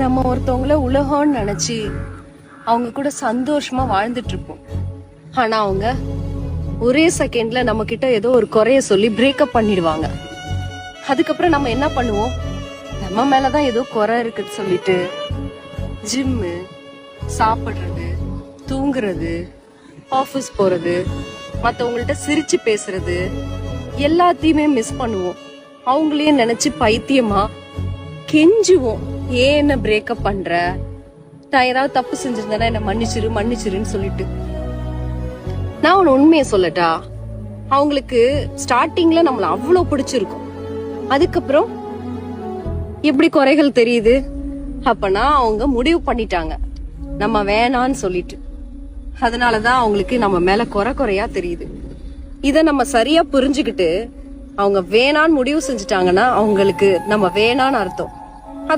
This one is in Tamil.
நம்ம ஒருத்தவங்கள உலகம்னு நினைச்சு அவங்க கூட சந்தோஷமா வாழ்ந்துட்டு இருப்போம். ஆனா அவங்க ஒரே செகண்ட்ல நம்ம கிட்ட ஏதோ ஒரு குறைய சொல்லி பிரேக்கப் பண்ணிடுவாங்க. அதுக்கப்புறம் நம்ம என்ன பண்ணுவோம்? நம்ம மேலதான் ஏதோ குறை இருக்குன்னு சொல்லிட்டு ஜிம்மு, சாப்பிடுறது, தூங்குறது, ஆபீஸ் போறது, மத்தவங்கள்ட்ட சிரிச்சு பேசுறது எல்லாத்தையுமே மிஸ் பண்ணுவோம். அவங்களையே நினைச்சு பைத்தியமா கெஞ்சுவோம். ஏன் என்ன பிரேக்கப் பண்ற? நான் ஏதாவது தப்பு செஞ்சிருந்தேன்னா என்ன மன்னிச்சிருன்னு சொல்லிட்டு. நான் உன்னை உண்மையை சொல்லட்டா, அவங்களுக்கு ஸ்டார்டிங்ல நம்மள அவ்வளவு பிடிச்சிருக்கும். அதுக்கப்புறம் எப்படி குறைகள் தெரியுது? அப்பனா அவங்க முடிவு பண்ணிட்டாங்க நம்ம வேணான்னு சொல்லிட்டு. அதனாலதான் அவங்களுக்கு நம்ம மேல குறையா தெரியுது. இத நம்ம சரியா புரிஞ்சுக்கிட்டு அவங்க வேணான்னு முடிவு செஞ்சுட்டாங்கன்னா அவங்களுக்கு நம்ம வேணான்னு அர்த்தம்.